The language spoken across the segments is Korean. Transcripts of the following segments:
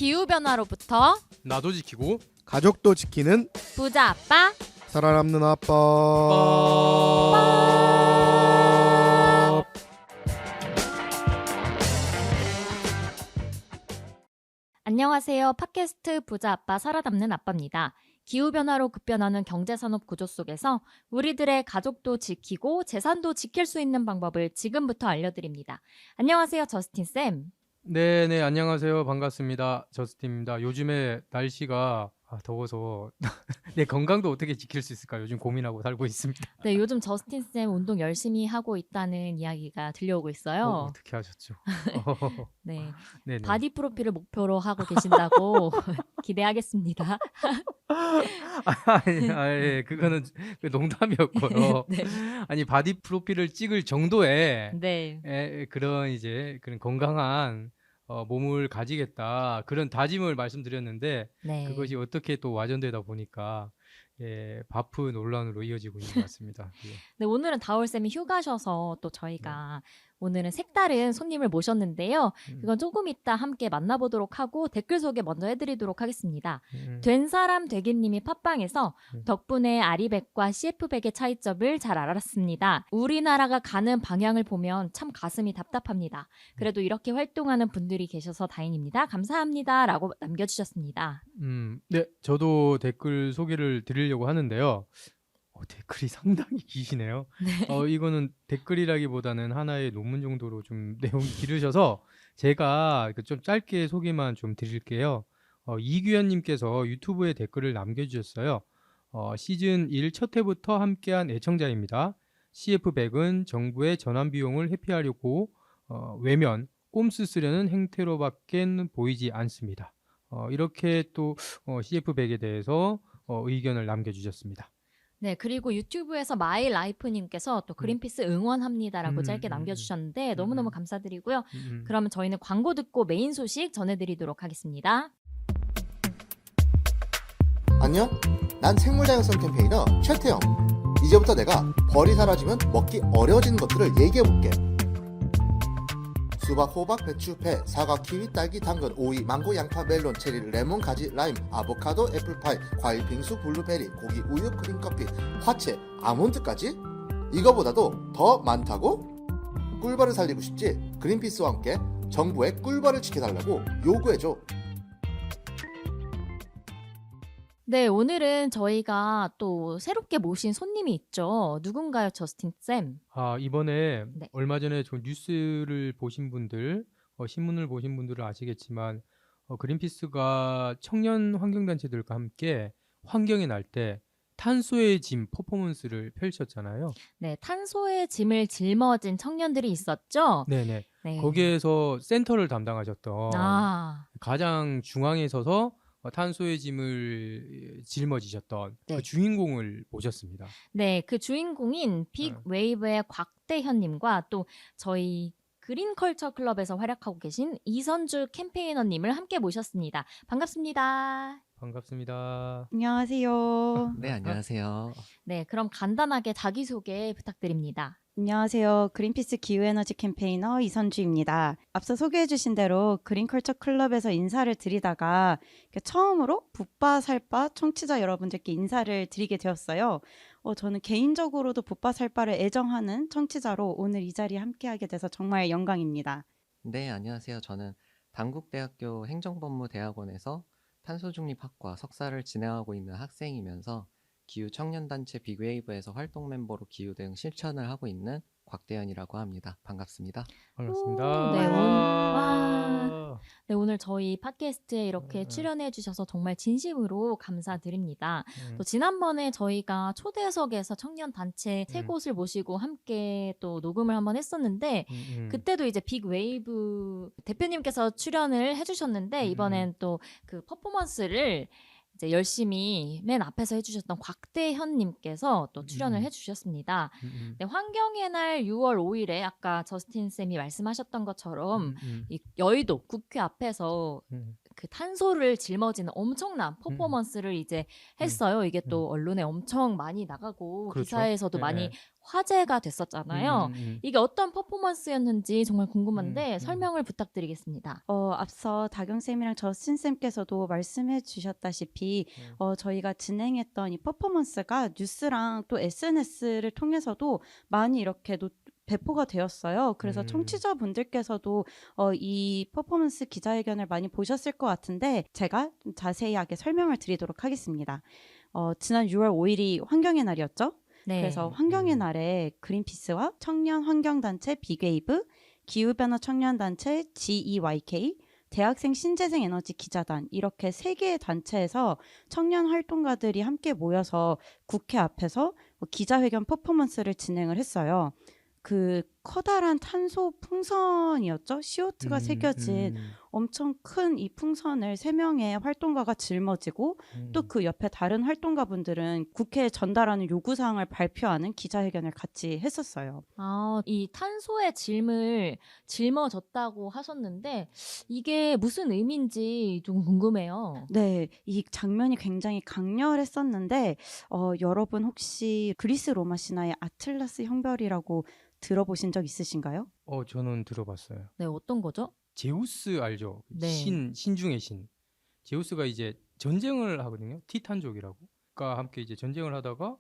기후변화로부터 나도 지키고 가족도 지키는 부자 아빠 살아남는 아빠. 안녕하세요. 팟캐스트 부자 아빠 살아남는 아빠입니다. 기후변화로 급변하는 경제산업 구조 속에서 우리들의 가족도 지키고 재산도 지킬 수 있는 방법을 지금부터 알려드립니다. 안녕하세요. 저스틴쌤. 네네 안녕하세요 반갑습니다 저스틴입니다. 요즘에 날씨가 더워서 내 건강도 어떻게 지킬 수 있을까 요즘 고민하고 살고 있습니다. 네, 요즘 저스틴쌤 운동 열심히 하고 있다는 이야기가 들려오고 있요 어떻게 하셨죠? 네, 네네. 바디 프로필을 목표로 하고 계신다고 기대하겠습니다. 예, 그거는 농담이었고요. 네. 아니 바디 프로필을 찍을 정도의 네. 그런 건강한 몸을 가지겠다 그런 다짐을 말씀드렸는데 네. 그것이 어떻게 또 와전되다 보니까 바프 논란으로 이어지고 있는 것 같습니다. 예. 네, 오늘은 다올쌤이 휴가셔서 또 저희가 오늘은 색다른 손님을 모셨는데요. 그건 조금 이따 함께 만나보도록 하고 댓글 소개 먼저 해드리도록 하겠습니다. 된 사람 되기님이 팟빵에서 덕분에 아리백과 CF백의 차이점을 잘 알았습니다. 우리나라가 가는 방향을 보면 참 가슴이 답답합니다. 그래도 이렇게 활동하는 분들이 계셔서 다행입니다. 감사합니다. 라고 남겨주셨습니다. 네, 저도 댓글 소개를 드리려고 하는데요. 댓글이 상당히 기시네요. 네. 이거는 댓글이라기보다는 하나의 논문 정도로 좀 내용이 길으셔서 제가 좀 짧게 소개만 좀 드릴게요. 이규현님께서 유튜브에 댓글을 남겨주셨어요. 시즌 1 첫 회부터 함께한 애청자입니다. CF100은 정부의 전환 비용을 회피하려고 외면, 꼼수 쓰려는 행태로밖엔 보이지 않습니다. 이렇게 또 CF100에 대해서 의견을 남겨주셨습니다. 네, 그리고 유튜브에서 마이라이프님께서 또 그린피스 응원합니다라고 짧게 음. 남겨주셨는데 너무너무 감사드리고요. 음. 그러면 저희는 광고 듣고 메인 소식 전해드리도록 하겠습니다. 안녕? 난 생물다양성 캠페이너 최태영. 이제부터 내가 벌이 사라지면 먹기 어려워지는 것들을 얘기해볼게. 수박, 호박, 배추, 배, 사과, 키위, 딸기, 당근, 오이, 망고, 양파, 멜론, 체리, 레몬, 가지, 라임, 아보카도, 애플파이, 과일, 빙수, 블루베리, 고기, 우유, 크림커피, 화채, 아몬드까지? 이거보다도 더 많다고? 꿀벌을 살리고 싶지? 그린피스와 함께 정부의 꿀벌을 지켜달라고 요구해줘. 네, 오늘은 저희가 또 새롭게 모신 손님이 있죠. 누군가요, 저스틴쌤? 이번에 네. 얼마 전에 저 뉴스를 보신 분들, 신문을 보신 분들은 아시겠지만 그린피스가 청년 환경단체들과 함께 환경의 날 때 탄소의 짐 퍼포먼스를 펼쳤잖아요. 네, 탄소의 짐을 짊어진 청년들이 있었죠. 네네. 네. 거기에서 센터를 담당하셨던 아, 가장 중앙에 서서 탄소의 짐을 짊어지셨던 네. 그 주인공을 모셨습니다. 네, 그 주인공인 빅웨이브의 곽대현님과 또 저희 그린컬처 클럽에서 활약하고 계신 이선주 캠페이너님을 함께 모셨습니다. 반갑습니다. 반갑습니다. 안녕하세요. 네, 안녕하세요. 네, 그럼 간단하게 자기소개 부탁드립니다. 안녕하세요. 그린피스 기후에너지 캠페이너 이선주입니다. 앞서 소개해주신 대로 그린컬처 클럽에서 인사를 드리다가 처음으로 붓바살바 청취자 여러분들께 인사를 드리게 되었어요. 저는 개인적으로도 붓바살바를 애정하는 청취자로 오늘 이 자리에 함께하게 돼서 정말 영광입니다. 네, 안녕하세요. 저는 단국대학교 행정법무대학원에서 탄소중립학과 석사를 진행하고 있는 학생이면서 기후청년단체 빅웨이브에서 활동 멤버로 기후 대응 실천을 하고 있는 곽대현이라고 합니다. 반갑습니다. 반갑습니다. 오, 네, 와. 네, 오늘 저희 팟캐스트에 이렇게 출연해 주셔서 정말 진심으로 감사드립니다. 또 지난번에 저희가 초대석에서 청년 단체 세 곳을 모시고 함께 또 녹음을 한번 했었는데 그때도 이제 빅웨이브 대표님께서 출연을 해주셨는데 이번엔 또 그 퍼포먼스를 이제 열심히 맨 앞에서 해주셨던 곽대현님께서 또 출연을 해주셨습니다. 네, 환경의 날 6월 5일에 아까 저스틴 쌤이 말씀하셨던 것처럼 이 여의도 국회 앞에서 그 탄소를 짊어지는 엄청난 퍼포먼스를 이제 했어요. 이게 또 언론에 엄청 많이 나가고 그렇죠. 기사에서도 예, 많이 예. 화제가 됐었잖아요. 이게 어떤 퍼포먼스였는지 정말 궁금한데 음. 설명을 부탁드리겠습니다. 앞서 다경쌤이랑 저스틴쌤께서도 말씀해 주셨다시피 저희가 진행했던 이 퍼포먼스가 뉴스랑 또 SNS를 통해서도 많이 이렇게 배포가 되었어요. 그래서 청취자분들께서도 이 퍼포먼스 기자회견을 많이 보셨을 것 같은데 제가 좀 자세하게 설명을 드리도록 하겠습니다. 지난 6월 5일이 환경의 날이었죠. 네. 그래서 환경의 날에 그린피스와 청년 환경단체 빅웨이브, 기후변화 청년단체 GEYK, 대학생 신재생 에너지 기자단 이렇게 3개의 단체에서 청년 활동가들이 함께 모여서 국회 앞에서 기자회견 퍼포먼스를 진행을 했어요. 그 커다란 탄소 풍선이었죠. CO2가 새겨진 엄청 큰 이 풍선을 3명의 활동가가 짊어지고 또 그 옆에 다른 활동가분들은 국회에 전달하는 요구사항을 발표하는 기자회견을 같이 했었어요. 이 탄소의 짐을 짊어졌다고 하셨는데 이게 무슨 의미인지 좀 궁금해요. 네, 이 장면이 굉장히 강렬했었는데 여러분 혹시 그리스 로마 신화의 아틀라스 형벌이라고 들어보신 적 있으신가요? 저는 들어봤어요. 네, 어떤 거죠? 제우스 알죠? 네. 신 중의 신. 제우스가 이제 전쟁을 하거든요. 티탄족이라고. 그러니까 함께 이제 전쟁을 하다가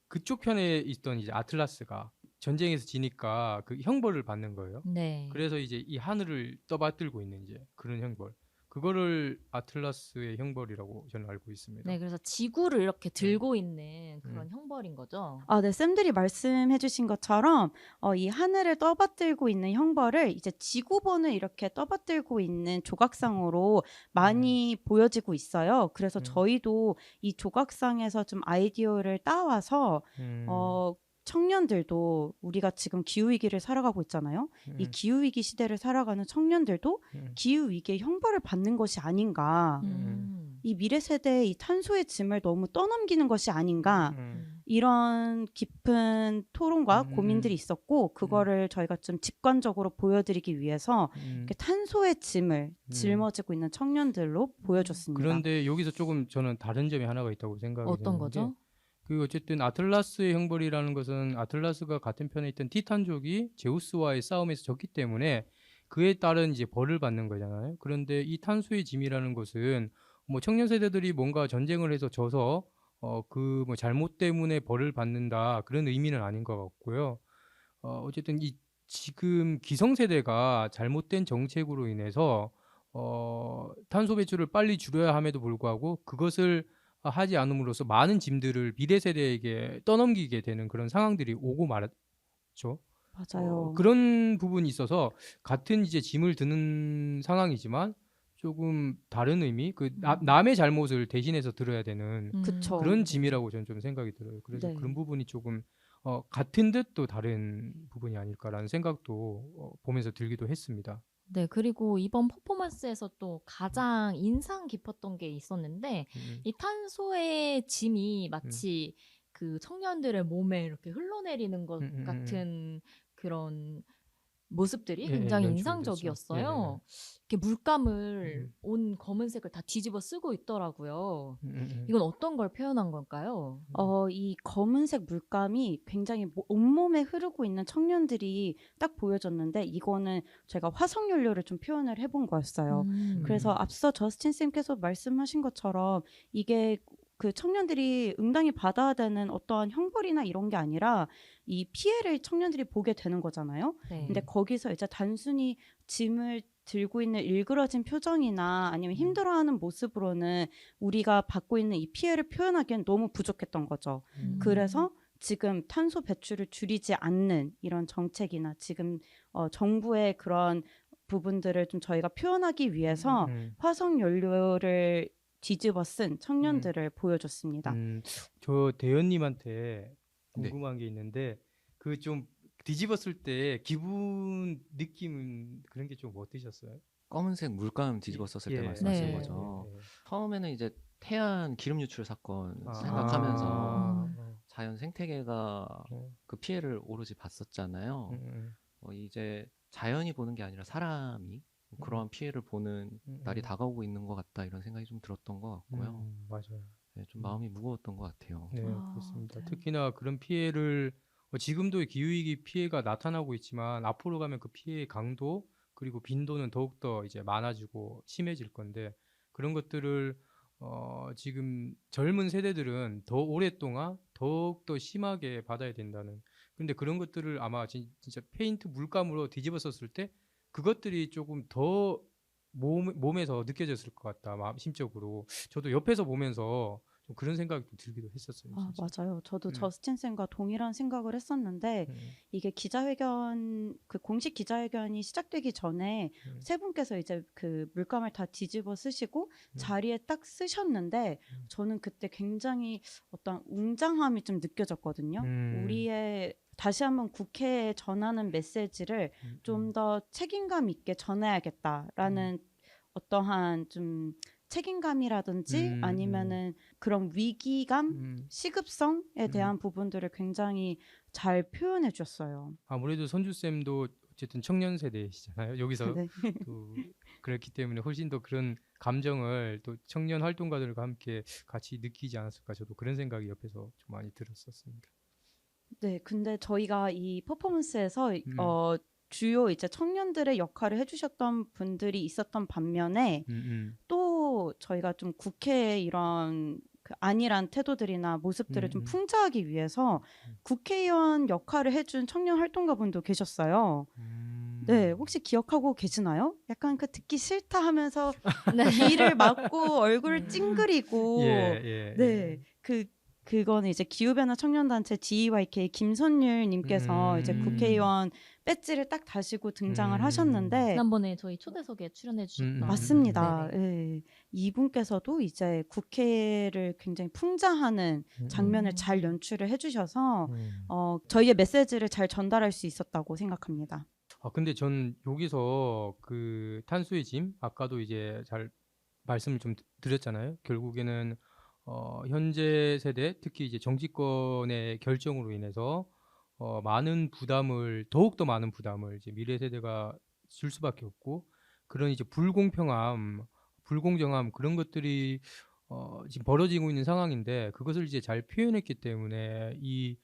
그쪽 편에 있던 이제 아틀라스가 전쟁에서 지니까 그 형벌을 받는 거예요. 네. 그래서 이제 이 하늘을 떠받들고 있는 이제 그런 형벌. 그거를 아틀라스의 형벌이라고 저는 알고 있습니다. 네, 그래서 지구를 이렇게 들고 있는 그런 형벌인 거죠. 네, 쌤들이 말씀해주신 것처럼 이 하늘을 떠받들고 있는 형벌을 이제 지구본을 이렇게 떠받들고 있는 조각상으로 많이 보여지고 있어요. 그래서 저희도 이 조각상에서 좀 아이디어를 따와서 청년들도 우리가 지금 기후위기를 살아가고 있잖아요. 이 기후위기 시대를 살아가는 청년들도 기후위기의 형벌을 받는 것이 아닌가. 이 미래 세대의 이 탄소의 짐을 너무 떠넘기는 것이 아닌가. 이런 깊은 토론과 고민들이 있었고 그거를 저희가 좀 직관적으로 보여드리기 위해서 이렇게 탄소의 짐을 짊어지고 있는 청년들로 보여줬습니다. 그런데 여기서 조금 저는 다른 점이 하나가 있다고 생각이 어떤 드는 거죠? 게 그 어쨌든 아틀라스의 형벌이라는 것은 아틀라스가 같은 편에 있던 티탄족이 제우스와의 싸움에서 졌기 때문에 그에 따른 이제 벌을 받는 거잖아요. 그런데 이 탄소의 짐이라는 것은 뭐 청년 세대들이 뭔가 전쟁을 해서 져서 그 뭐 잘못 때문에 벌을 받는다 그런 의미는 아닌 것 같고요. 어쨌든 이 지금 기성세대가 잘못된 정책으로 인해서 탄소 배출을 빨리 줄여야 함에도 불구하고 그것을 하지 않음으로써 많은 짐들을 미래 세대에게 떠넘기게 되는 그런 상황들이 오고 말았죠. 맞아요. 그런 부분이 있어서 같은 이제 짐을 드는 상황이지만 조금 다른 의미, 남의 잘못을 대신해서 들어야 되는 그쵸. 그런 짐이라고 저는 좀 생각이 들어요. 그래서 네. 그런 부분이 조금 같은 듯 또 다른 부분이 아닐까라는 생각도 보면서 들기도 했습니다. 네, 그리고 이번 퍼포먼스에서 또 가장 인상 깊었던 게 있었는데 이 탄소의 짐이 마치 그 청년들의 몸에 이렇게 흘러내리는 것 같은 그런 모습들이 예, 굉장히 연출이 인상적이었어요. 이렇게 물감을 온 검은색을 다 뒤집어 쓰고 있더라고요. 이건 어떤 걸 표현한 걸까요? 이 검은색 물감이 굉장히 온몸에 흐르고 있는 청년들이 딱 보여졌는데 이거는 제가 화석연료를 좀 표현을 해본 거였어요. 그래서 앞서 저스틴 쌤께서 말씀하신 것처럼 이게 그 청년들이 응당히 받아야 되는 어떠한 형벌이나 이런 게 아니라 이 피해를 청년들이 보게 되는 거잖아요. 네. 근데 거기서 이제 단순히 짐을 들고 있는 일그러진 표정이나 아니면 힘들어하는 모습으로는 우리가 받고 있는 이 피해를 표현하기엔 너무 부족했던 거죠. 그래서 지금 탄소 배출을 줄이지 않는 이런 정책이나 지금 정부의 그런 부분들을 좀 저희가 표현하기 위해서 화석 연료를 뒤집어 쓴 청년들을 보여줬습니다. 저 대현님한테 궁금한 게 있는데 그 좀 뒤집었을 때 기분 느낌 그런 게 좀 어떠셨어요? 검은색 물감 뒤집었었을 때 예. 말씀하신 네. 거죠. 처음에는 이제 태안 기름 유출 사건 아. 생각하면서 자연 생태계가 그 피해를 오로지 봤었잖아요. 음. 이제 자연이 보는 게 아니라 사람이 그러한 피해를 보는 날이 다가오고 있는 것 같다 이런 생각이 좀 들었던 것 같고요. 맞아요. 네, 좀 마음이 무거웠던 것 같아요. 네, 아, 그렇습니다. 네. 특히나 그런 피해를 지금도 기후위기 피해가 나타나고 있지만 앞으로 가면 그 피해의 강도 그리고 빈도는 더욱더 이제 많아지고 심해질 건데 그런 것들을 지금 젊은 세대들은 더 오랫동안 더욱더 심하게 받아야 된다는. 근데 그런 것들을 아마 진짜 페인트 물감으로 뒤집어 썼을 때 그것들이 조금 더 몸에서 느껴졌을 것 같다. 심적으로. 저도 옆에서 보면서 좀 그런 생각이 좀 들기도 했었어요. 아, 진짜. 맞아요. 저도 음. 저스틴 쌤과 동일한 생각을 했었는데 이게 기자회견 그 공식 기자회견이 시작되기 전에 세 분께서 이제 그 물감을 다 뒤집어 쓰시고 자리에 딱 쓰셨는데 저는 그때 굉장히 어떤 웅장함이 좀 느껴졌거든요. 우리의 다시 한번 국회에 전하는 메시지를 좀 더 책임감 있게 전해야겠다라는 어떠한 좀 책임감이라든지 아니면은 그런 위기감, 시급성에 대한 부분들을 굉장히 잘 표현해 주셨어요. 아무래도 선주쌤도 어쨌든 청년 세대시잖아요. 여기서 네. 또 그렇기 때문에 훨씬 더 그런 감정을 또 청년 활동가들과 함께 같이 느끼지 않았을까. 저도 그런 생각이 옆에서 좀 많이 들었었습니다. 네, 근데 저희가 이 퍼포먼스에서 음. 주요 이제 청년들의 역할을 해주셨던 분들이 있었던 반면에 또 저희가 좀 국회의 이런 그 안일한 태도들이나 모습들을 좀 풍자하기 위해서 국회의원 역할을 해준 청년 활동가분도 계셨어요. 네, 혹시 기억하고 계시나요? 약간 그 듣기 싫다 하면서 귀를 막고 얼굴을 찡그리고 네, 그거는 이제 기후변화 청년단체 DEYK 김선율님께서 이제 국회의원 배지를 딱 다시고 등장을 하셨는데 지난번에 저희 초대석에 출연해 주셨던 맞습니다. 네네. 예. 이분께서도 이제 국회를 굉장히 풍자하는 장면을 잘 연출을 해주셔서 저희의 메시지를 잘 전달할 수 있었다고 생각합니다. 근데 전 여기서 그 탄소의 짐 아까도 이제 잘 말씀을 좀 드렸잖아요. 결국에는 현재 세대 특히 이제 정치권의 결정으로 인해서 더욱더 많은 부담을 이제 미래 세대가 줄 수밖에 없고 그런 이제 불공평함, 불공정함 그런 것들이 지금 벌어지고 있는 상황인데 그것을 이제 잘 표현했기 때문에 이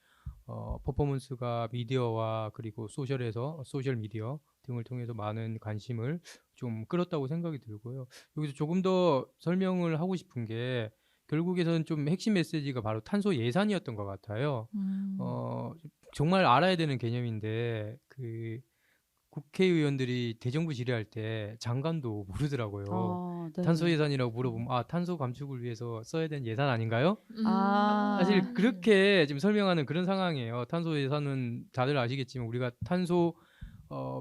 퍼포먼스가 미디어와 그리고 소셜 미디어 등을 통해서 많은 관심을 좀 끌었다고 생각이 들고요. 여기서 조금 더 설명을 하고 싶은 게 결국에는 좀 핵심 메시지가 바로 탄소 예산이었던 것 같아요. 정말 알아야 되는 개념인데 그 국회의원들이 대정부 질의할 때 장관도 모르더라고요. 네. 탄소 예산이라고 물어보면 탄소 감축을 위해서 써야 되는 예산 아닌가요? 아. 사실 그렇게 지금 설명하는 그런 상황이에요. 탄소 예산은 다들 아시겠지만 우리가 탄소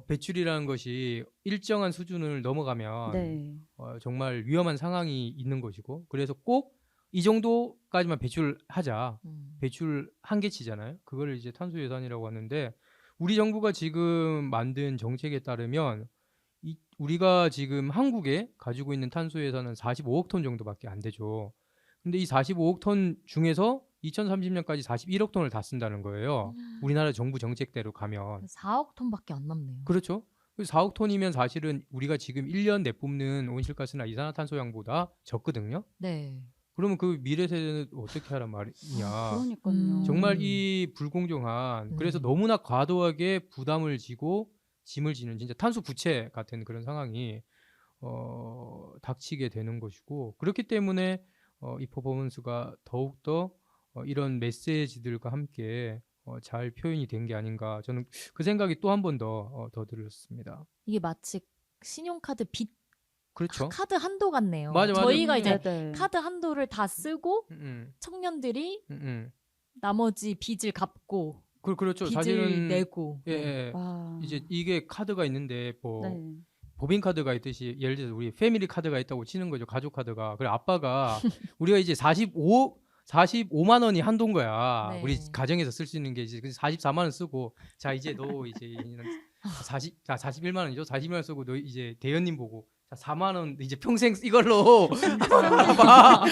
배출이라는 것이 일정한 수준을 넘어가면 네. 정말 위험한 상황이 있는 것이고 그래서 꼭 이 정도까지만 배출하자. 배출 한계치잖아요. 그거를 이제 탄소 예산이라고 하는데 우리 정부가 지금 만든 정책에 따르면 우리가 지금 한국에 가지고 있는 탄소 예산은 45억 톤 정도밖에 안 되죠. 근데 이 45억 톤 중에서 2030년까지 41억 톤을 다 쓴다는 거예요. 우리나라 정부 정책대로 가면. 4억 톤밖에 안 남네요. 그렇죠. 4억 톤이면 사실은 우리가 지금 1년 내뿜는 온실가스나 이산화탄소량보다 적거든요. 네. 그러면 그 미래 세대는 어떻게 하란 말이냐. 그러니까요. 정말 이 불공정한 그래서 너무나 과도하게 부담을 지고 짐을 지는 진짜 탄소 부채 같은 그런 상황이 닥치게 되는 것이고 그렇기 때문에 이 퍼포먼스가 더욱더 이런 메시지들과 함께 잘 표현이 된 게 아닌가 저는 그 생각이 또 한 번 더 들었습니다. 이게 마치 신용카드 빚 그렇죠. 카드 한도 같네요. 맞아. 저희가 이제 네. 카드 한도를 다 쓰고 청년들이 나머지 빚을 갚고 그렇죠. 빚을 사실은 내고 예. 와. 이제 이게 카드가 있는데 뭐 네. 법인 카드가 있듯이 예를 들어서 우리 패밀리 카드가 있다고 치는 거죠. 가족 카드가. 그래 아빠가 우리가 이제 45만 원이 한도인 거야. 네. 우리 가정에서 쓸 수 있는 게 이제 44만 원 쓰고 자 이제 너 이제 41만 원이죠. 40만 원 쓰고 너 이제 대현님 보고 자 4만 원 이제 평생 이걸로 봐.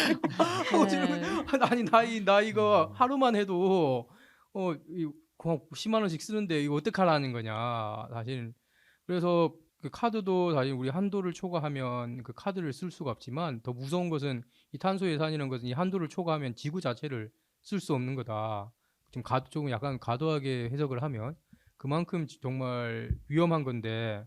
아니 나 이거 하루만 해도 그냥 10만 원씩 쓰는데 이거 어떡하라는 거냐. 사실 그래서 그 카드도 사실 우리 한도를 초과하면 그 카드를 쓸 수가 없지만 더 무서운 것은 이 탄소 예산이라는 것은 이 한도를 초과하면 지구 자체를 쓸 수 없는 거다. 좀 조금 약간 과도하게 해석을 하면 그만큼 정말 위험한 건데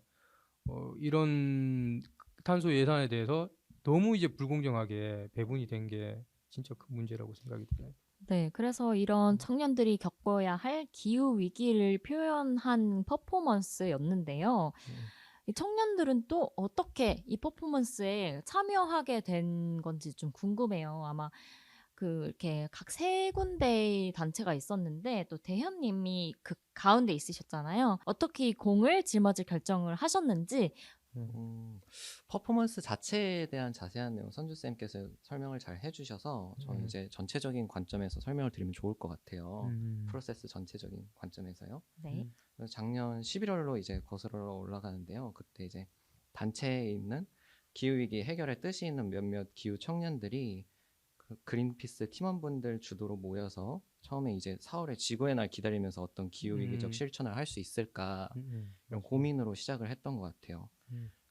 이런 탄소 예산에 대해서 너무 이제 불공정하게 배분이 된 게 진짜 큰 문제라고 생각이 들어요. 네, 그래서 이런 청년들이 겪어야 할 기후 위기를 표현한 퍼포먼스였는데요. 이 청년들은 또 어떻게 이 퍼포먼스에 참여하게 된 건지 좀 궁금해요. 아마 이렇게 각 세 군데의 단체가 있었는데 또 대현님이 그 가운데 있으셨잖아요. 어떻게 이 공을 짊어질 결정을 하셨는지. 퍼포먼스 자체에 대한 자세한 내용 선주쌤께서 설명을 잘 해주셔서 저는 이제 전체적인 관점에서 설명을 드리면 좋을 것 같아요. 프로세스 전체적인 관점에서요. 네. 그래서 작년 11월로 이제 거슬러 올라가는데요. 그때 이제 단체에 있는 기후위기 해결에 뜻이 있는 몇몇 기후 청년들이 그 그린피스 팀원분들 주도로 모여서 처음에 이제 4월에 지구의 날 기다리면서 어떤 기후위기적 실천을 할 수 있을까 이런 고민으로 시작을 했던 것 같아요.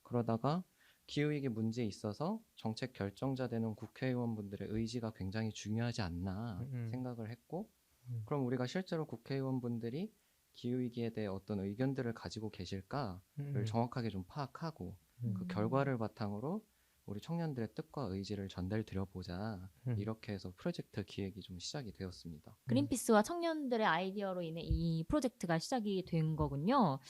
그러다가 기후위기 문제에 있어서 정책 결정자 되는 국회의원분들의 의지가 굉장히 중요하지 않나 생각을 했고 그럼 우리가 실제로 국회의원분들이 기후위기에 대해 어떤 의견들을 가지고 계실까를 정확하게 좀 파악하고 그 결과를 바탕으로 우리 청년들의 뜻과 의지를 전달 드려보자 이렇게 해서 프로젝트 기획이 좀 시작이 되었습니다. 그린피스와 청년들의 아이디어로 인해 이 프로젝트가 시작이 된 거군요.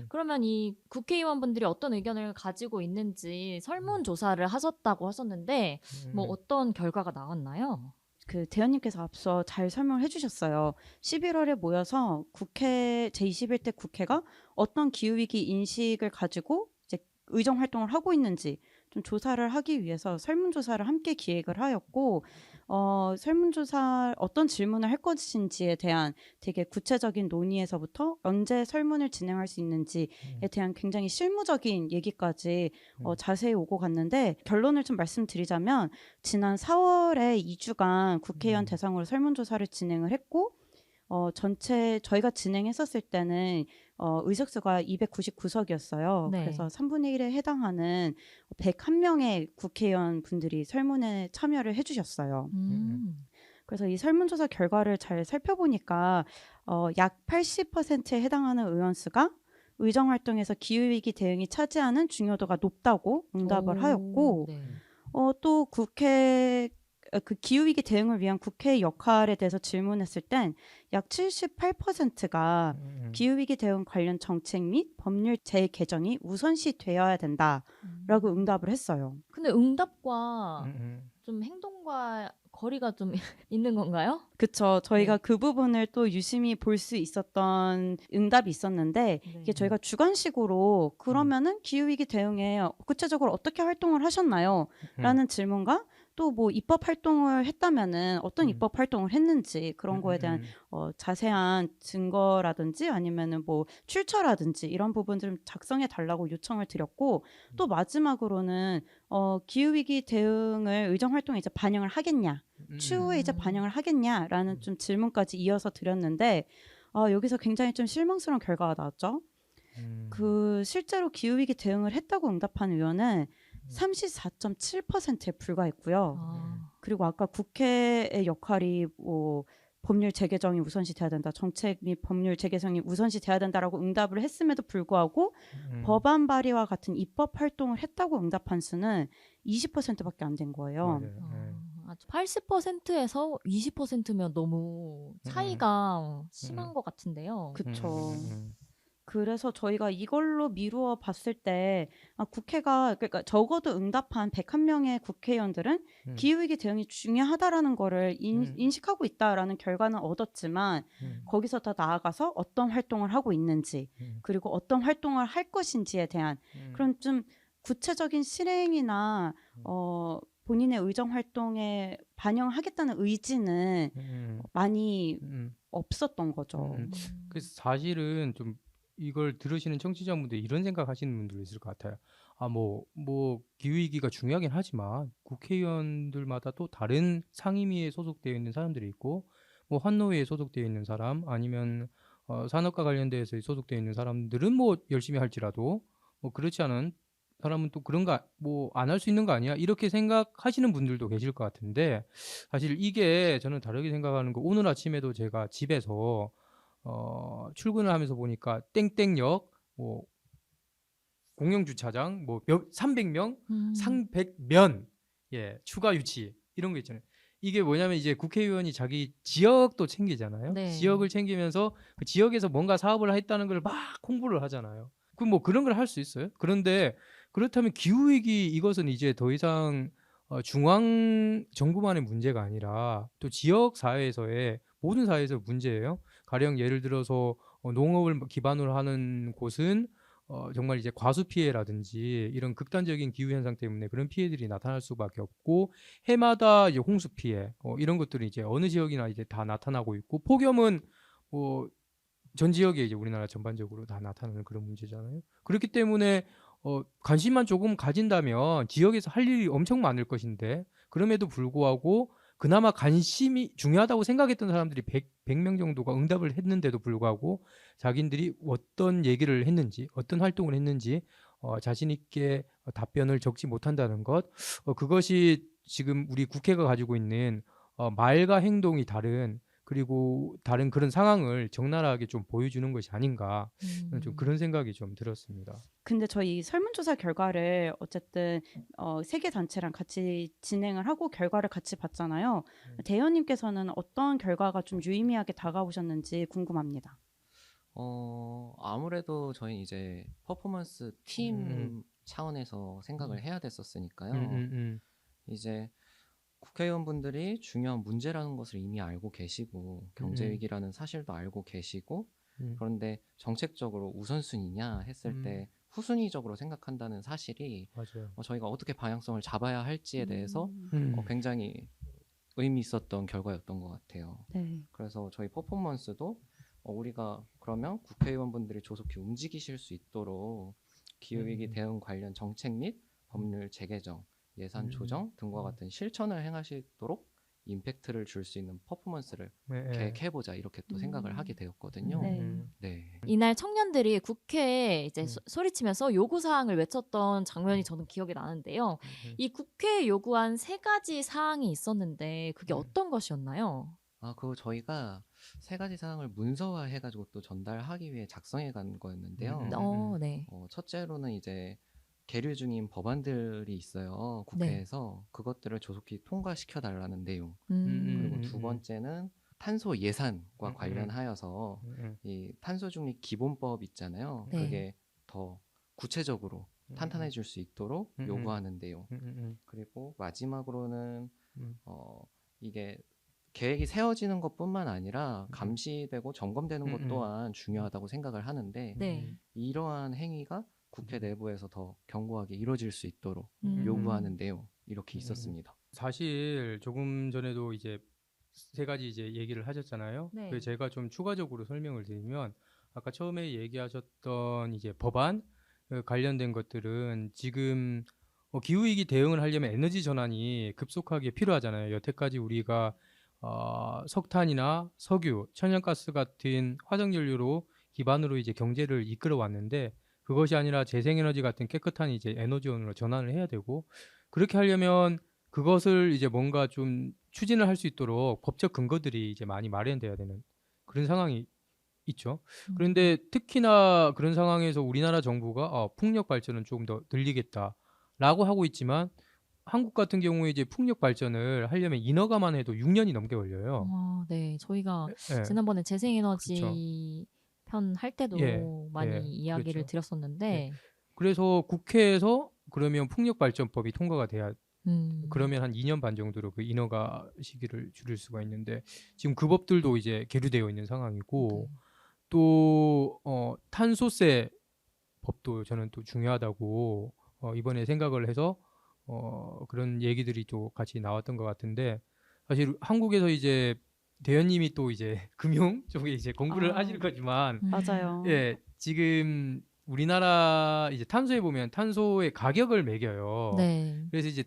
그러면 이 국회의원분들이 어떤 의견을 가지고 있는지 설문조사를 하셨다고 하셨는데 뭐 어떤 결과가 나왔나요? 그 대현님께서 앞서 잘 설명을 해주셨어요. 11월에 모여서 제21대 국회가 어떤 기후위기 인식을 가지고 이제 의정 활동을 하고 있는지 좀 조사를 하기 위해서 설문조사를 함께 기획을 하였고 설문조사 어떤 질문을 할 것인지에 대한 되게 구체적인 논의에서부터 언제 설문을 진행할 수 있는지에 대한 굉장히 실무적인 얘기까지 자세히 오고 갔는데 결론을 좀 말씀드리자면 지난 4월에 2주간 국회의원 대상으로 설문조사를 진행을 했고 전체 저희가 진행했었을 때는 의석수가 299석이었어요. 네. 그래서 3분의 1에 해당하는 101명의 국회의원 분들이 설문에 참여를 해주셨어요. 그래서 이 설문조사 결과를 잘 살펴보니까 약 80%에 해당하는 의원 수가 의정활동에서 기후위기 대응이 차지하는 중요도가 높다고 응답을 하였고 네. 또 그 기후위기 대응을 위한 국회의 역할에 대해서 질문했을 땐 약 78%가 기후위기 대응 관련 정책 및 법률 재개정이 우선시 되어야 된다라고 응답을 했어요. 근데 응답과 좀 행동과 거리가 좀 있는 건가요? 그쵸. 저희가 네. 그 부분을 또 유심히 볼 수 있었던 응답이 있었는데 네. 이게 저희가 주관식으로 그러면은 기후위기 대응에 구체적으로 어떻게 활동을 하셨나요? 라는 질문과 또 뭐 입법 활동을 했다면은 어떤 입법 활동을 했는지 그런 거에 대한 자세한 증거라든지 아니면은 뭐 출처라든지 이런 부분들을 작성해 달라고 요청을 드렸고 또 마지막으로는 기후위기 대응을 의정 활동에 이제 반영을 하겠냐 추후에 이제 반영을 하겠냐라는 좀 질문까지 이어서 드렸는데 여기서 굉장히 좀 실망스러운 결과가 나왔죠. 그 실제로 기후위기 대응을 했다고 응답한 의원은 34.7%에 불과했고요. 그리고 아까 국회의 역할이 뭐 법률 재개정이 우선시 돼야 된다. 정책 및 법률 재개정이 우선시 돼야 된다라고 응답을 했음에도 불구하고 법안 발의와 같은 입법 활동을 했다고 응답한 수는 20%밖에 안 된 거예요. 80%에서 20%면 너무 차이가 심한 것 같은데요. 그렇죠. 그래서 저희가 이걸로 미루어 봤을 때 국회가 그러니까 적어도 응답한 101명의 국회의원들은 기후위기 대응이 중요하다라는 거를 인식하고 있다라는 결과는 얻었지만 거기서 더 나아가서 어떤 활동을 하고 있는지 그리고 어떤 활동을 할 것인지에 대한 그런 좀 구체적인 실행이나 본인의 의정 활동에 반영하겠다는 의지는 많이 없었던 거죠. 그래서 사실은 좀 이걸 들으시는 청취자분들 이런 생각하시는 분들도 있을 것 같아요. 뭐 기후위기가 중요하긴 하지만 국회의원들마다 또 다른 상임위에 소속되어 있는 사람들이 있고 뭐 환노위에 소속되어 있는 사람 아니면 산업과 관련돼서 소속되어 있는 사람들은 뭐 열심히 할지라도 뭐 그렇지 않은 사람은 또 그런가 뭐 안 할 수 있는 거 아니야? 이렇게 생각하시는 분들도 계실 것 같은데 사실 이게 저는 다르게 생각하는 거 오늘 아침에도 제가 집에서 출근을 하면서 보니까 땡땡역 뭐 공영 주차장 뭐 300명 상백면 예 추가 유치 이런 거 있잖아요. 이게 뭐냐면 이제 국회의원이 자기 지역도 챙기잖아요. 네. 지역을 챙기면서 그 지역에서 뭔가 사업을 했다는 걸 막 홍보를 하잖아요. 그럼 뭐 그런 걸 할 수 있어요? 그런데 그렇다면 기후위기 이것은 이제 더 이상 중앙 정부만의 문제가 아니라 또 지역 사회에서의 모든 사회에서 문제예요. 가령 예를 들어서 농업을 기반으로 하는 곳은 정말 이제 과수 피해라든지 이런 극단적인 기후 현상 때문에 그런 피해들이 나타날 수밖에 없고 해마다 이제 홍수 피해 이런 것들이 이제 어느 지역이나 이제 다 나타나고 있고 폭염은 뭐 전 지역에 이제 우리나라 전반적으로 다 나타나는 그런 문제잖아요. 그렇기 때문에 관심만 조금 가진다면 지역에서 할 일이 엄청 많을 것인데 그럼에도 불구하고 그나마 관심이 중요하다고 생각했던 사람들이 100명 정도가 응답을 했는데도 불구하고 자기들이 어떤 얘기를 했는지 어떤 활동을 했는지 자신 있게 답변을 적지 못한다는 것 그것이 지금 우리 국회가 가지고 있는 말과 행동이 다른 그리고 다른 그런 상황을 적나라하게 좀 보여주는 것이 아닌가 좀 그런 생각이 좀 들었습니다. 근데 저희 설문조사 결과를 어쨌든 세계 단체랑 같이 진행을 하고 결과를 같이 봤잖아요. 대현님께서는 어떤 결과가 좀 유의미하게 다가오셨는지 궁금합니다. 아무래도 저희 이제 퍼포먼스 팀 차원에서 생각을 해야 됐었으니까요. 이제 국회의원분들이 중요한 문제라는 것을 이미 알고 계시고 경제 위기라는 사실도 알고 계시고 그런데 정책적으로 우선순위냐 했을 때 후순위적으로 생각한다는 사실이 맞아요. 저희가 어떻게 방향성을 잡아야 할지에 대해서 굉장히 의미 있었던 결과였던 것 같아요. 네. 그래서 저희 퍼포먼스도 우리가 그러면 국회의원분들이 조속히 움직이실 수 있도록 기후위기 대응 관련 정책 및 법률 재개정, 예산 조정 등과 같은 실천을 행하시도록 임팩트를 줄 수 있는 퍼포먼스를 계획해보자 이렇게 또 생각을 하게 되었거든요. 네. 네. 이날 청년들이 국회에 이제 소리치면서 요구사항을 외쳤던 장면이 저는 기억이 나는데요. 이 국회에 요구한 3가지 사항이 있었는데 그게 어떤 것이었나요? 그거 저희가 3가지 사항을 문서화해가지고 또 전달하기 위해 작성해 간 거였는데요. 네. 첫째로는 이제 계류 중인 법안들이 있어요. 국회에서 그것들을 조속히 통과시켜 달라는 내용. 그리고 두 번째는 탄소 예산과 관련하여서 이 탄소 중립 기본법 있잖아요. 네. 그게 더 구체적으로 탄탄해질 수 있도록 요구하는 내용. 그리고 마지막으로는 이게 계획이 세워지는 것뿐만 아니라 감시되고 점검되는 것 또한 중요하다고 생각을 하는데 네. 이러한 행위가 국회 내부에서 더 견고하게 이루어질 수 있도록 요구하는 내용 이렇게 있었습니다. 사실 조금 전에도 이제 3가지 이제 얘기를 하셨잖아요. 네. 그래서 제가 좀 추가적으로 설명을 드리면 아까 처음에 얘기하셨던 이제 법안 관련된 것들은 지금 기후위기 대응을 하려면 에너지 전환이 급속하게 필요하잖아요. 여태까지 우리가 석탄이나 석유, 천연가스 같은 화석연료로 기반으로 이제 경제를 이끌어 왔는데 그것이 아니라 재생에너지 같은 깨끗한 이제 에너지원으로 전환을 해야 되고 그렇게 하려면 그것을 이제 뭔가 좀 추진을 할 수 있도록 법적 근거들이 이제 많이 마련돼야 되는 그런 상황이 있죠. 그런데 특히나 그런 상황에서 우리나라 정부가 풍력 발전은 조금 더 늘리겠다라고 하고 있지만 한국 같은 경우에 이제 풍력 발전을 하려면 인허가만 해도 6년이 넘게 걸려요. 네. 저희가 예. 지난번에 재생에너지 그렇죠. 편 할 때도 많이 이야기를 그렇죠. 드렸었는데 그래서 국회에서 그러면 풍력발전법이 통과가 돼야 그러면 한 2년 반 정도로 그 인허가 시기를 줄일 수가 있는데 지금 그 법들도 이제 계류되어 있는 상황이고 또 탄소세 법도 저는 또 중요하다고 이번에 생각을 해서 그런 얘기들이 또 같이 나왔던 것 같은데 사실 한국에서 이제 대현님이 또 이제 금융 쪽에 이제 공부를 하시는 거지만 맞아요. 예 지금 우리나라 이제 탄소에 보면 탄소의 가격을 매겨요. 네. 그래서 이제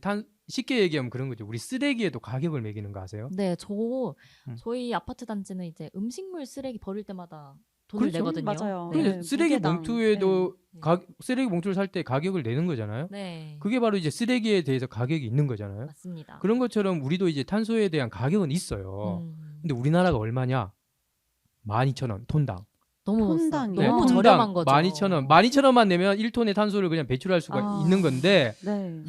쉽게 얘기하면 그런 거죠. 우리 쓰레기에도 가격을 매기는 거 아세요? 네, 저희 아파트 단지는 이제 음식물 쓰레기 버릴 때마다 돈을 그렇죠. 내거든요. 맞아요. 네. 근데 네, 쓰레기 무게당. 봉투에도 네. 쓰레기 봉투를 살 때 가격을 내는 거잖아요. 네. 그게 바로 이제 쓰레기에 대해서 가격이 있는 거잖아요. 맞습니다. 그런 것처럼 우리도 이제 탄소에 대한 가격은 있어요. 음. 근데 우리나라가 얼마냐? 12,000원 톤당. 너무 톤당이요? 네, 너무 톤당 저렴한 거죠. 12,000원. 12,000원만 내면 1톤의 탄소를 그냥 배출할 수가 아. 있는 건데 네.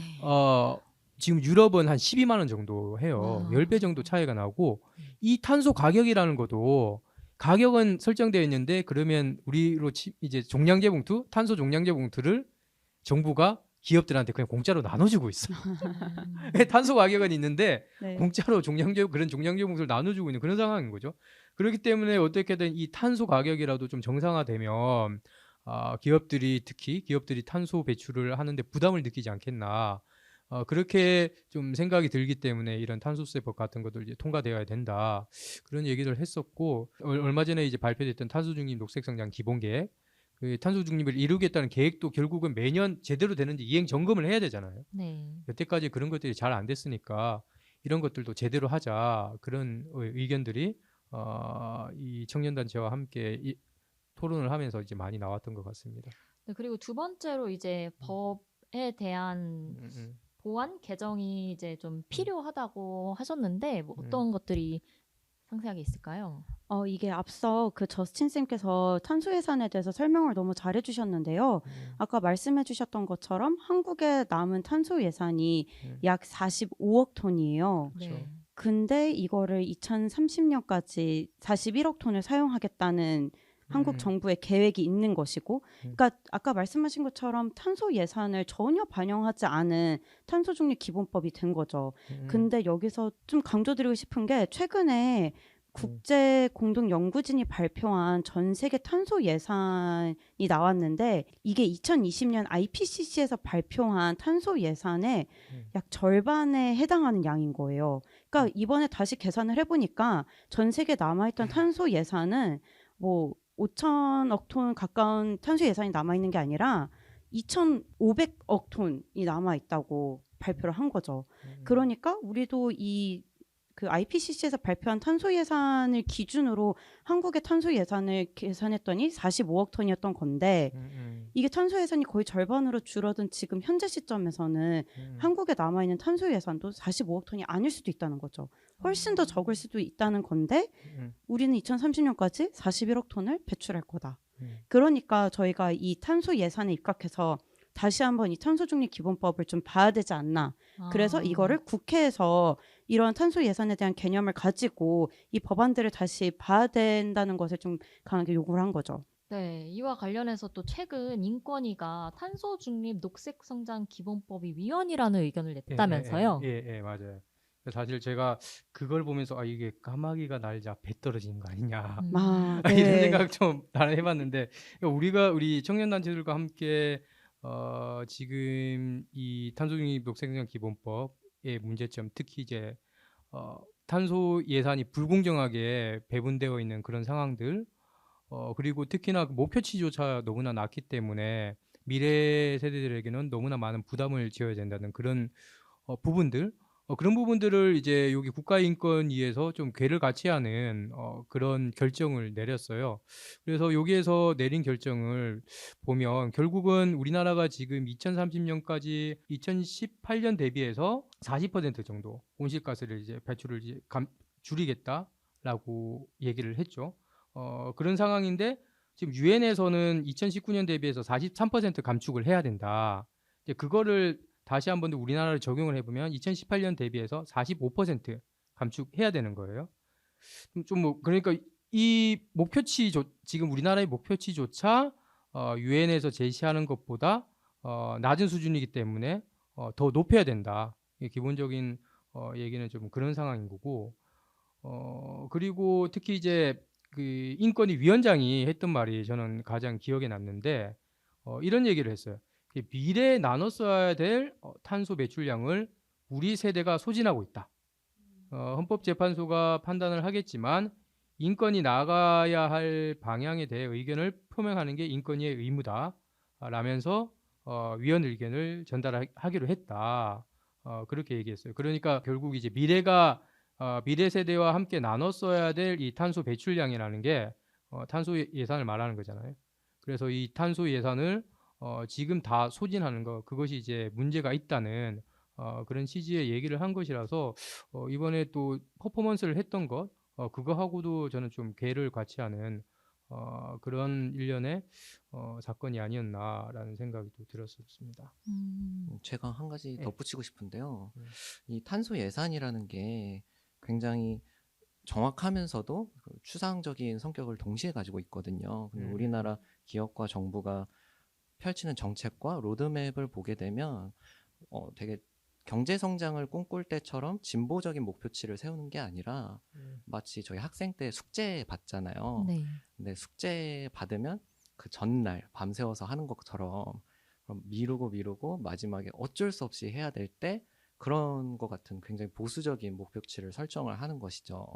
지금 유럽은 한 12만 원 정도 해요. 와. 10배 정도 차이가 나고 이 탄소 가격이라는 것도 가격은 설정되어 있는데 그러면 우리로 이제 종량제 봉투, 탄소 종량제 봉투를 정부가 기업들한테 그냥 공짜로 나눠주고 있어. 탄소 가격은 있는데 네. 공짜로 그런 종량제 봉투를 나눠주고 있는 그런 상황인 거죠. 그렇기 때문에 어떻게든 이 탄소 가격이라도 좀 정상화되면 특히 기업들이 탄소 배출을 하는데 부담을 느끼지 않겠나. 그렇게 좀 생각이 들기 때문에 이런 탄소세법 같은 것들 이제 통과되어야 된다. 그런 얘기를 했었고 얼마 전에 이제 발표됐던 탄소중립 녹색성장 기본계획, 그 탄소중립을 이루겠다는 계획도 결국은 매년 제대로 되는지 이행 점검을 해야 되잖아요. 네. 여태까지 그런 것들이 잘 안 됐으니까 이런 것들도 제대로 하자. 그런 의견들이 이 청년단체와 함께 토론을 하면서 이제 많이 나왔던 것 같습니다. 네, 그리고 두 번째로 이제 법에 대한 보완 개정이 이제 좀 필요하다고 하셨는데 뭐 어떤 것들이 상세하게 있을까요? 이게 앞서 그 저스틴 쌤께서 탄소 예산에 대해서 설명을 너무 잘해 주셨는데요. 아까 말씀해 주셨던 것처럼 한국에 남은 탄소 예산이 약 45억 톤이에요. 네. 근데 이거를 2030년까지 41억 톤을 사용하겠다는 한국 정부의 계획이 있는 것이고, 그러니까 아까 말씀하신 것처럼 탄소 예산을 전혀 반영하지 않은 탄소 중립 기본법이 된 거죠. 근데 여기서 좀 강조드리고 싶은 게 최근에 국제 공동 연구진이 발표한 전 세계 탄소 예산이 나왔는데 이게 2020년 IPCC에서 발표한 탄소 예산의 약 절반에 해당하는 양인 거예요. 그러니까 이번에 다시 계산을 해보니까 전 세계 남아있던 탄소 예산은 뭐 5천억 톤 가까운 탄소 예산이 남아있는 게 아니라 2,500억 톤이 남아있다고 발표를 한 거죠. 그러니까 우리도 그 IPCC에서 발표한 탄소 예산을 기준으로 한국의 탄소 예산을 계산했더니 45억 톤이었던 건데 이게 탄소 예산이 거의 절반으로 줄어든 지금 현재 시점에서는 한국에 남아있는 탄소 예산도 45억 톤이 아닐 수도 있다는 거죠. 훨씬 더 적을 수도 있다는 건데 우리는 2030년까지 41억 톤을 배출할 거다. 그러니까 저희가 이 탄소 예산에 입각해서 다시 한번 이 탄소중립 기본법을 좀 봐야 되지 않나. 그래서 이거를 국회에서 이런 탄소 예산에 대한 개념을 가지고 이 법안들을 다시 봐야 된다는 것을 좀 강하게 요구를 한 거죠. 네, 이와 관련해서 또 최근 인권위가 탄소중립 녹색성장 기본법이 위헌이라는 의견을 냈다면서요? 예, 맞아요. 사실 제가 그걸 보면서 이게 까마귀가 날자 배 떨어지는 거 아니냐 네. 이런 생각 좀 해봤는데 우리 청년단체들과 함께 지금 이 탄소중립 녹색성장 기본법의 문제점, 특히 이제 탄소 예산이 불공정하게 배분되어 있는 그런 상황들, 그리고 특히나 목표치조차 너무나 낮기 때문에 미래 세대들에게는 너무나 많은 부담을 지어야 된다는 그런 부분들, 그런 부분들을 이제 여기 국가인권위에서 좀 궤를 같이 하는 그런 결정을 내렸어요. 그래서 여기에서 내린 결정을 보면 결국은 우리나라가 지금 2030년까지 2018년 대비해서 40% 정도 온실가스를 이제 배출을 이제 줄이겠다라고 얘기를 했죠. 그런 상황인데 지금 유엔에서는 2019년 대비해서 43% 감축을 해야 된다. 이제 그거를 다시 한 번 더 우리나라를 적용을 해보면 2018년 대비해서 45% 감축해야 되는 거예요. 그러니까 이 목표치 지금 우리나라의 목표치조차 유엔에서 제시하는 것보다 낮은 수준이기 때문에 더 높여야 된다. 기본적인 얘기는 좀 그런 상황인 거고, 그리고 특히 이제 그 인권위 위원장이 했던 말이 저는 가장 기억에 남는데 이런 얘기를 했어요. 미래에 나눠 써야 될 탄소 배출량을 우리 세대가 소진하고 있다. 헌법재판소가 판단을 하겠지만 인권이 나가야 할 방향에 대해 의견을 표명하는 게 인권위의 의무다. 라면서 위원 의견을 전달하기로 했다. 그렇게 얘기했어요. 그러니까 결국 이제 미래 세대와 함께 나눠 써야 될 이 탄소 배출량이라는 게 탄소 예산을 말하는 거잖아요. 그래서 이 탄소 예산을 지금 다 소진하는 거 그것이 이제 문제가 있다는 그런 취지의 얘기를 한 것이라서 이번에 또 퍼포먼스를 했던 것 그거하고도 저는 좀 궤를 같이 하는 그런 일련의 사건이 아니었나라는 생각이 또 들었었습니다. 제가 한 가지 네. 덧붙이고 싶은데요. 네. 이 탄소 예산이라는 게 굉장히 정확하면서도 그 추상적인 성격을 동시에 가지고 있거든요. 근데 우리나라 기업과 정부가 펼치는 정책과 로드맵을 보게 되면 되게 경제 성장을 꿈꿀 때처럼 진보적인 목표치를 세우는 게 아니라 마치 저희 학생 때 숙제 받잖아요. 네. 근데 숙제 받으면 그 전날 밤새워서 하는 것처럼 그럼 미루고 마지막에 어쩔 수 없이 해야 될 때 그런 것 같은 굉장히 보수적인 목표치를 설정을 하는 것이죠.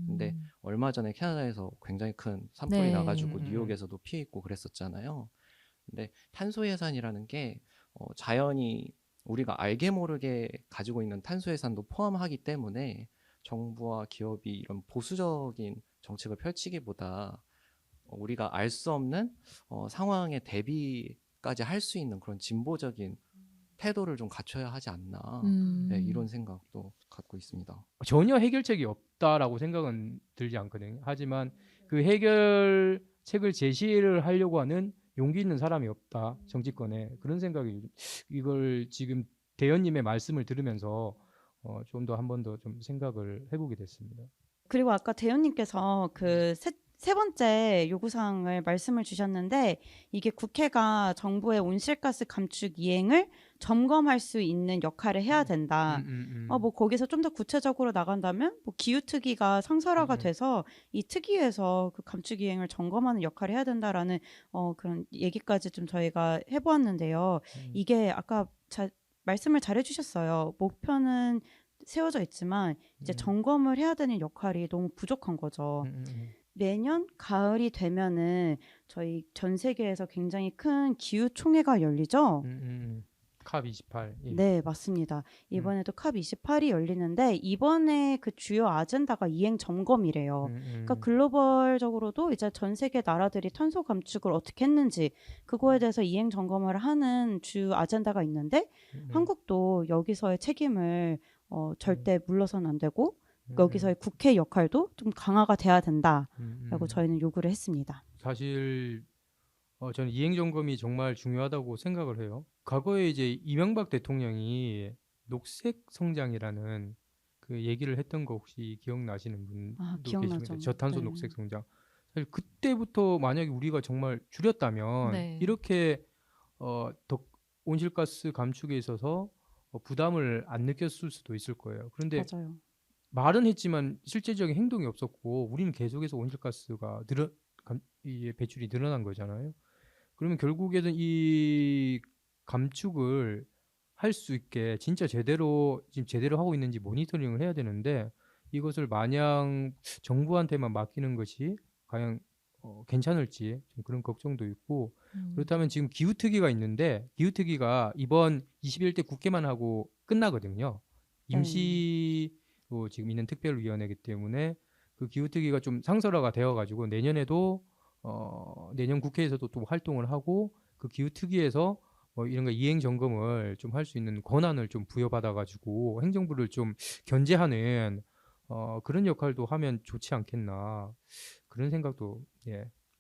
근데 얼마 전에 캐나다에서 굉장히 큰 산불이 네. 나가지고 뉴욕에서도 피해 있고 그랬었잖아요. 근데 탄소 예산이라는 게 자연이 우리가 알게 모르게 가지고 있는 탄소 예산도 포함하기 때문에 정부와 기업이 이런 보수적인 정책을 펼치기보다 우리가 알 수 없는 상황에 대비까지 할 수 있는 그런 진보적인 태도를 좀 갖춰야 하지 않나 네, 이런 생각도 갖고 있습니다. 전혀 해결책이 없다라고 생각은 들지 않거든요. 하지만 그 해결책을 제시를 하려고 하는 용기 있는 사람이 없다. 정치권에. 그런 생각이 이걸 지금 대현님의 말씀을 들으면서 좀 더 한 번 더 좀 생각을 해보게 됐습니다. 그리고 아까 대현님께서 그 세 번째 요구사항을 말씀을 주셨는데 이게 국회가 정부의 온실가스 감축 이행을 점검할 수 있는 역할을 해야 된다. 뭐 거기서 좀 더 구체적으로 나간다면 뭐 기후특위가 상설화가 돼서 이 특위에서 그 감축 이행을 점검하는 역할을 해야 된다라는 그런 얘기까지 좀 저희가 해보았는데요. 이게 아까 말씀을 잘 해주셨어요. 목표는 세워져 있지만 이제 점검을 해야 되는 역할이 너무 부족한 거죠. 매년 가을이 되면은 저희 전 세계에서 굉장히 큰 기후 총회가 열리죠. 캅 28. 예. 네, 맞습니다. 이번에도 캅 28이 열리는데 이번에 그 주요 아젠다가 이행 점검이래요. 그러니까 글로벌적으로도 이제 전 세계 나라들이 탄소 감축을 어떻게 했는지 그거에 대해서 이행 점검을 하는 주 아젠다가 있는데 한국도 여기서의 책임을 절대 물러서는 안 되고 여기서의 국회 역할도 좀 강화가 돼야 된다라고 저희는 요구를 했습니다. 사실 저는 이행 점검이 정말 중요하다고 생각을 해요. 과거에 이제 이명박 대통령이 녹색 성장이라는 그 얘기를 했던 거 혹시 기억나시는 분도 기억나죠. 계십니다. 저탄소 네. 녹색 성장. 사실 그때부터 만약에 우리가 정말 줄였다면 네. 이렇게 온실가스 감축에 있어서 부담을 안 느꼈을 수도 있을 거예요. 그런데 맞아요. 말은 했지만 실제적인 행동이 없었고 우리는 계속해서 온실가스가 이 배출이 늘어난 거잖아요. 그러면 결국에는 이 감축을 할 수 있게 진짜 제대로 하고 있는지 모니터링을 해야 되는데 이것을 마냥 정부한테만 맡기는 것이 과연 괜찮을지 좀 그런 걱정도 있고 그렇다면 지금 기후특위가 있는데 기후특위가 이번 21대 국회만 하고 끝나거든요. 임시로 지금 있는 특별위원회이기 때문에 그 기후특위가 좀 상설화가 되어가지고 내년에도 내년 국회에서도 또 활동을 하고 그 기후특위에서 뭐 이런 거 이행 점검을 좀 할 수 있는 권한을 좀 부여받아가지고 행정부를 좀 견제하는 그런 역할도 하면 좋지 않겠나 그런 생각도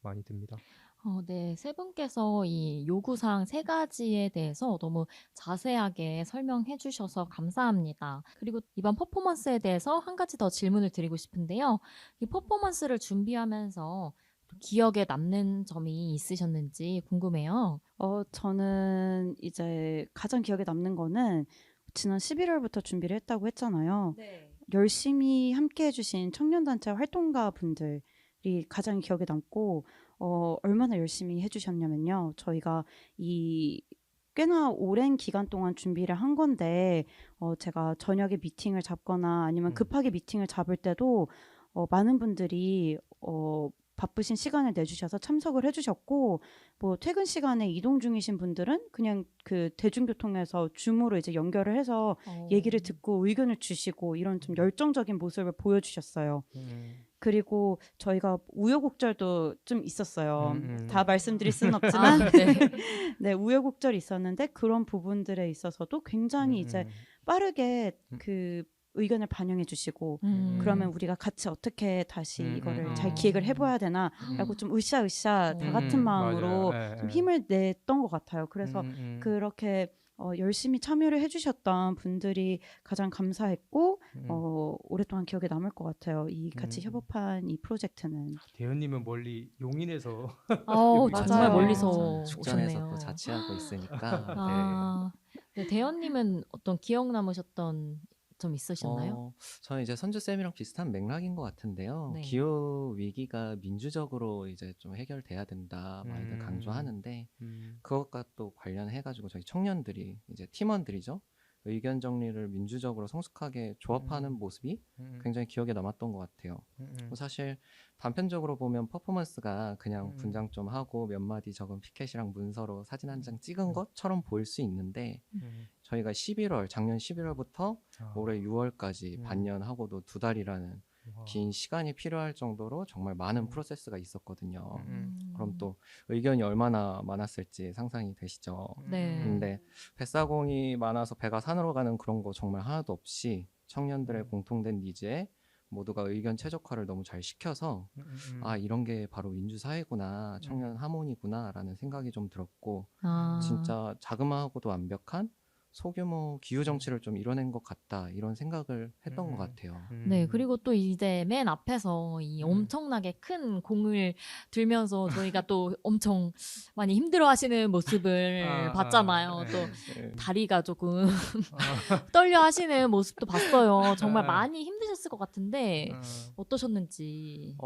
많이 듭니다. 네, 세 분께서 이 요구사항 세 가지에 대해서 너무 자세하게 설명해 주셔서 감사합니다. 그리고 이번 퍼포먼스에 대해서 한 가지 더 질문을 드리고 싶은데요. 이 퍼포먼스를 준비하면서 기억에 남는 점이 있으셨는지 궁금해요. 저는 이제 가장 기억에 남는 거는 지난 11월부터 준비를 했다고 했잖아요. 네. 열심히 함께 해주신 청년단체 활동가 분들이 가장 기억에 남고 얼마나 열심히 해주셨냐면요. 저희가 이 꽤나 오랜 기간 동안 준비를 한 건데 제가 저녁에 미팅을 잡거나 아니면 급하게 미팅을 잡을 때도 많은 분들이 바쁘신 시간을 내주셔서 참석을 해주셨고 뭐 퇴근 시간에 이동 중이신 분들은 그냥 그 대중교통에서 줌으로 이제 연결을 해서 얘기를 듣고 의견을 주시고 이런 좀 열정적인 모습을 보여주셨어요. 그리고 저희가 우여곡절도 좀 있었어요. 다 말씀드릴 수는 아, 없지만 네. 네, 우여곡절이 있었는데 그런 부분들에 있어서도 굉장히 이제 빠르게 그 의견을 반영해 주시고 그러면 우리가 같이 어떻게 다시 이거를 잘 기획을 해봐야 되나라고 좀 으쌰으쌰 다 같은 마음으로 맞아요. 좀 힘을 냈던 것 같아요. 그래서 그렇게 열심히 참여를 해주셨던 분들이 가장 감사했고 오랫동안 기억에 남을 것 같아요. 이 같이 협업한 이 프로젝트는. 대현님은 멀리 용인에서 정말 맞아요. 멀리서 죽전에서 오셨네요. 또 자취하고 있으니까. 아, 네, 대현님은 어떤 기억 남으셨던 점 있으셨나요? 저는 이제 선주쌤이랑 비슷한 맥락인 것 같은데요. 네. 기후 위기가 민주적으로 이제 좀 해결돼야 된다 많이들 강조하는데 그것과 또 관련해가지고 저희 청년들이 이제 팀원들이죠. 의견 정리를 민주적으로 성숙하게 조합하는 모습이 굉장히 기억에 남았던 것 같아요. 사실 단편적으로 보면 퍼포먼스가 그냥 분장 좀 하고 몇 마디 적은 피켓이랑 문서로 사진 한 장 찍은 것처럼 보일 수 있는데 저희가 작년 11월부터 올해 6월까지 반년하고도 2달이라는 긴 시간이 필요할 정도로 정말 많은 프로세스가 있었거든요. 그럼 또 의견이 얼마나 많았을지 상상이 되시죠? 네. 근데 뱃사공이 많아서 배가 산으로 가는 그런 거 정말 하나도 없이 청년들의 공통된 니즈에 모두가 의견 최적화를 너무 잘 시켜서 아 이런 게 바로 민주사회구나, 청년 하모니구나 라는 생각이 좀 들었고 진짜 자그마하고도 완벽한 소규모 기후 정치를 좀 이뤄낸 것 같다 이런 생각을 했던 것 같아요. 네, 그리고 또 이제 맨 앞에서 이 엄청나게 큰 공을 들면서 저희가 또 엄청 많이 힘들어하시는 모습을 봤잖아요. 또 다리가 조금 떨려 하시는 모습도 봤어요. 정말 많이 힘드셨을 것 같은데 어떠셨는지.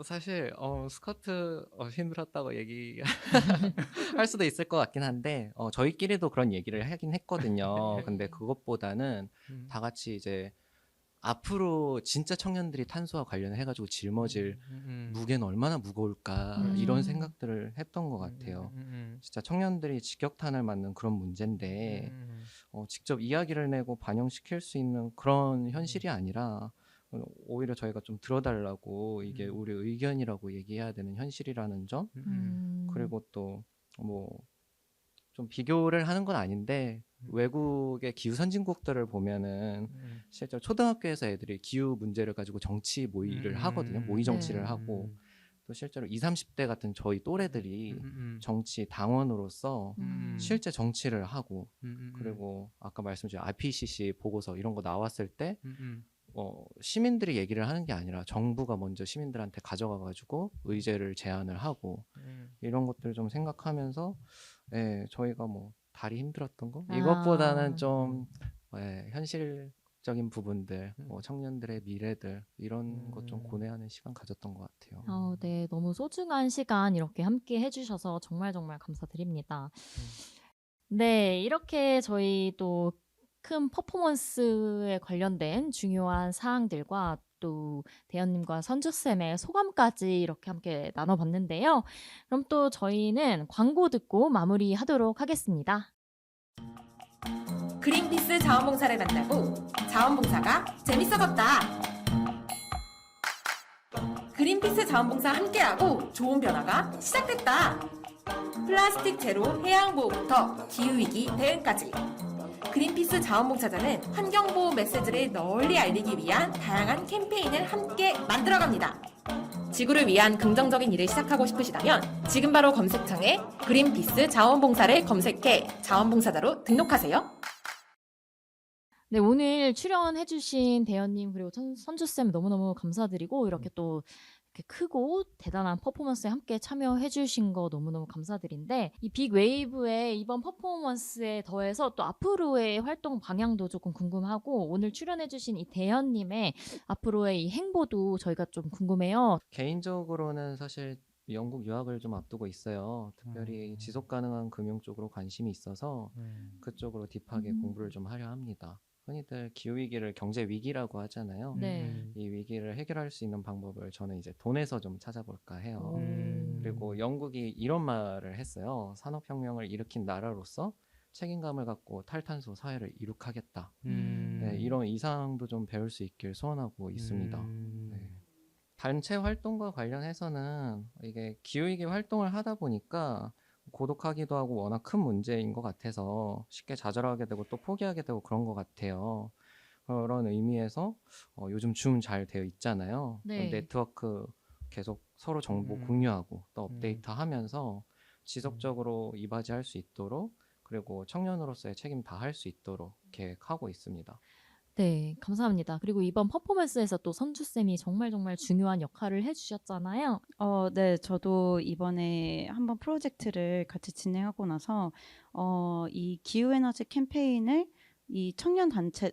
사실 스커트 힘들었다고 얘기할 수도 있을 것 같긴 한데 저희끼리도 그런 얘기를 하긴 했거든요. 근데 그것보다는 다 같이 이제 앞으로 진짜 청년들이 탄소와 관련해가지고 짊어질 무게는 얼마나 무거울까 이런 생각들을 했던 것 같아요. 진짜 청년들이 직격탄을 맞는 그런 문제인데 직접 이야기를 내고 반영시킬 수 있는 그런 현실이 아니라 오히려 저희가 좀 들어달라고 이게 우리 의견이라고 얘기해야 되는 현실이라는 점 그리고 또 뭐 좀 비교를 하는 건 아닌데 외국의 기후 선진국들을 보면은 실제로 초등학교에서 애들이 기후 문제를 가지고 정치 모의를 하거든요. 모의 정치를 네. 하고 또 실제로 20, 30대 같은 저희 또래들이 정치 당원으로서 실제 정치를 하고 그리고 아까 말씀드린 IPCC 보고서 이런 거 나왔을 때 시민들이 얘기를 하는 게 아니라 정부가 먼저 시민들한테 가져가가지고 의제를 제안을 하고 이런 것들 좀 생각하면서 저희가 뭐 다리 힘들었던 거 이것보다는 좀 현실적인 부분들 뭐 청년들의 미래들 이런 것 좀 고뇌하는 시간 가졌던 것 같아요. 네, 너무 소중한 시간 이렇게 함께 해주셔서 정말 정말 감사드립니다. 네, 이렇게 저희 또 큰 퍼포먼스에 관련된 중요한 사항들과 또 대현님과 선주쌤의 소감까지 이렇게 함께 나눠봤는데요. 그럼 또 저희는 광고 듣고 마무리하도록 하겠습니다. 그린피스 자원봉사를 만나고 자원봉사가 재밌어졌다. 그린피스 자원봉사 함께하고 좋은 변화가 시작됐다. 플라스틱 제로 해양보호부터 기후위기 대응까지 그린피스 자원봉사자는 환경보호 메시지를 널리 알리기 위한 다양한 캠페인을 함께 만들어갑니다. 지구를 위한 긍정적인 일을 시작하고 싶으시다면 지금 바로 검색창에 그린피스 자원봉사를 검색해 자원봉사자로 등록하세요. 네, 오늘 출연해주신 대현님 그리고 선주쌤 너무너무 감사드리고 이렇게 또 이렇게 크고 대단한 퍼포먼스에 함께 참여해주신 거 너무너무 감사드린데 이 빅웨이브의 이번 퍼포먼스에 더해서 또 앞으로의 활동 방향도 조금 궁금하고 오늘 출연해주신 이 대현님의 앞으로의 이 행보도 저희가 좀 궁금해요. 개인적으로는 사실 영국 유학을 좀 앞두고 있어요. 특별히 지속 가능한 금융 쪽으로 관심이 있어서 그쪽으로 딥하게 공부를 좀 하려 합니다. 흔히들 기후위기를 경제위기라고 하잖아요. 네. 이 위기를 해결할 수 있는 방법을 저는 이제 돈에서 좀 찾아볼까 해요. 그리고 영국이 이런 말을 했어요. 산업혁명을 일으킨 나라로서 책임감을 갖고 탈탄소 사회를 이룩하겠다. 음. 네, 이런 이상도 좀 배울 수 있길 소원하고 있습니다. 네. 단체 활동과 관련해서는 이게 기후위기 활동을 하다 보니까 고독하기도 하고 워낙 큰 문제인 것 같아서 쉽게 좌절하게 되고 또 포기하게 되고 그런 것 같아요. 그런 의미에서 요즘 줌 잘 되어 있잖아요. 네. 네트워크 계속 서로 정보 공유하고 또 업데이트하면서 지속적으로 이바지할 수 있도록 그리고 청년으로서의 책임 다 할 수 있도록 계획하고 있습니다. 네, 감사합니다. 그리고 이번 퍼포먼스에서 또 선주쌤이 정말 중요한 역할을 해주셨잖아요. 네, 저도 이번에 한번 프로젝트를 같이 진행하고 나서 이 기후에너지 캠페인을 이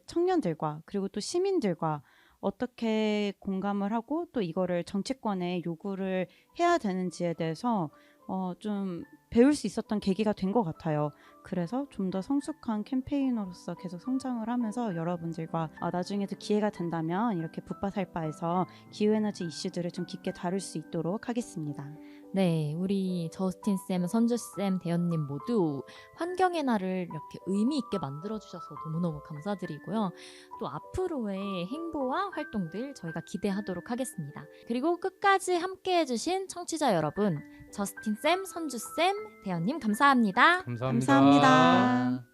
청년들과 그리고 또 시민들과 어떻게 공감을 하고 또 이거를 정치권에 요구를 해야 되는지에 대해서 좀 배울 수 있었던 계기가 된 것 같아요. 그래서 좀 더 성숙한 캠페이너로서 계속 성장을 하면서 여러분들과 나중에도 기회가 된다면 이렇게 붓바살바에서 기후에너지 이슈들을 좀 깊게 다룰 수 있도록 하겠습니다. 네, 우리 저스틴쌤, 선주쌤, 대현님 모두 환경의 날을 이렇게 의미 있게 만들어주셔서 너무너무 감사드리고요. 또 앞으로의 행보와 활동들 저희가 기대하도록 하겠습니다. 그리고 끝까지 함께 해주신 청취자 여러분, 저스틴쌤, 선주쌤, 대현님 감사합니다. 감사합니다. 감사합니다.